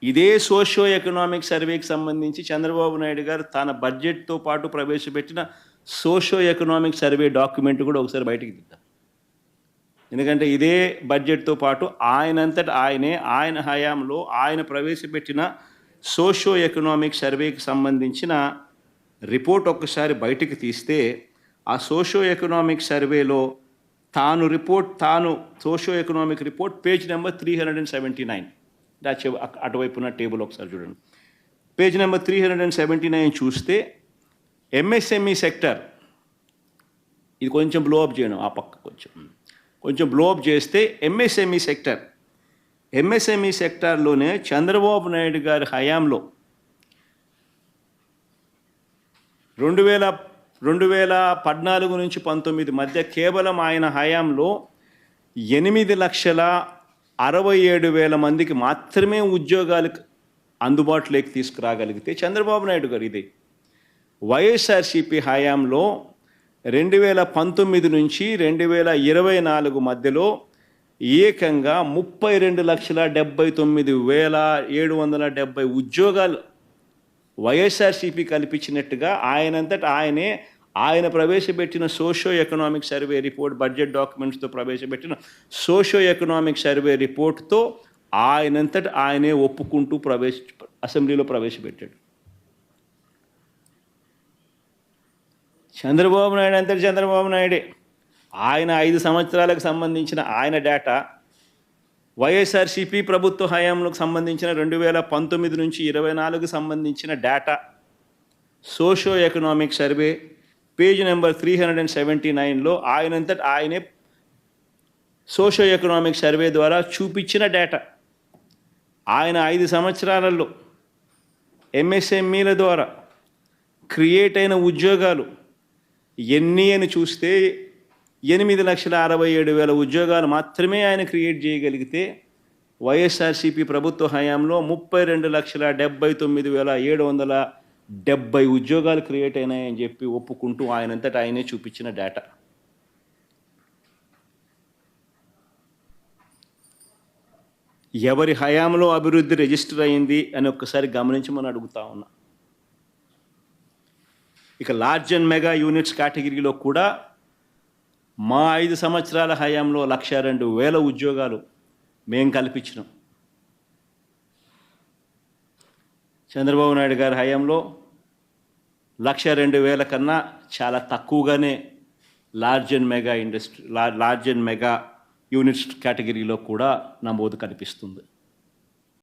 ఇదే socio economic సర్వేకి సంబంధించి చంద్రబాబు నాయుడు గారు తన బడ్జెట్తో పాటు ప్రవేశపెట్టిన సోషియో ఎకనామిక్ సర్వే డాక్యుమెంట్ కూడా ఒకసారి బయటికి తీద్దాం. ఎందుకంటే ఇదే బడ్జెట్తో పాటు ఆయన హయాంలో ఆయన ప్రవేశపెట్టిన సోషియో ఎకనామిక్ సర్వేకి సంబంధించిన రిపోర్ట్ ఒక్కసారి బయటికి తీస్తే ఆ సోషియో ఎకనామిక్ సర్వేలో తాను socio economic report page number 379 అటువైపున టేబుల్ ఒకసారి చూడండి. పేజ్ నెంబర్ 379 చూస్తే ఎంఎస్ఎంఈ సెక్టర్, ఇది కొంచెం బ్లోఅప్ చేయడం, ఆ పక్క కొంచెం బ్లోఅప్ చేస్తే ఎంఎస్ఎంఈ సెక్టార్లోనే చంద్రబాబు నాయుడు గారి హయాంలో 2014 నుంచి 19 మధ్య కేవలం ఆయన హయాంలో 8,67,000 మందికి మాత్రమే ఉద్యోగాలకు అందుబాటులోకి తీసుకురాగలిగితే చంద్రబాబు నాయుడు గారు ఇదే వైఎస్ఆర్సీపీ హయాంలో 2019 నుంచి 2024 మధ్యలో ఏకంగా 32,79,770 ఉద్యోగాలు వైఎస్ఆర్సీపీ కల్పించినట్టుగా ఆయన ప్రవేశపెట్టిన socio economic survey report, budget డాక్యుమెంట్స్తో ప్రవేశపెట్టిన సోషియో ఎకనామిక్ సర్వే రిపోర్ట్తో ఆయనే ఒప్పుకుంటూ అసెంబ్లీలో ప్రవేశపెట్టాడు. చంద్రబాబు నాయుడే ఆయన 5 సంవత్సరాలకు సంబంధించిన ఆయన డేటా, వైఎస్ఆర్సీపీ ప్రభుత్వ హయాంలకు సంబంధించిన 2019 నుంచి 2024 సంబంధించిన data, socio economic survey page number 379లో ఆయనే సోషియో ఎకనామిక్ సర్వే ద్వారా చూపించిన డేటా, ఆయన 5 సంవత్సరాలలో ఎంఎస్ఎంఈల ద్వారా క్రియేట్ అయిన ఉద్యోగాలు ఎన్ని అని చూస్తే 8,67,000 ఉద్యోగాలు మాత్రమే ఆయన క్రియేట్ చేయగలిగితే వైఎస్ఆర్సీపీ ప్రభుత్వ హయాంలో 32,79,770 ఉద్యోగాలు క్రియేట్ అయినాయని చెప్పి ఒప్పుకుంటూ ఆయనే చూపించిన డేటా. ఎవరి హయాంలో అభివృద్ధి రిజిస్టర్ అయింది అని ఒక్కసారి గమనించమని అడుగుతా ఉన్నా. ఇక లార్జ్ అండ్ మెగా యూనిట్స్ కేటగిరీలో కూడా మా 5 సంవత్సరాల హయాంలో 102,000 ఉద్యోగాలు మేము కల్పించినాం. చంద్రబాబు నాయుడు గారి హయాంలో 102,000 కన్నా చాలా తక్కువగానే లార్జ్ అండ్ మెగా యూనిట్స్ కేటగిరీలో కూడా నమోదు కనిపిస్తుంది.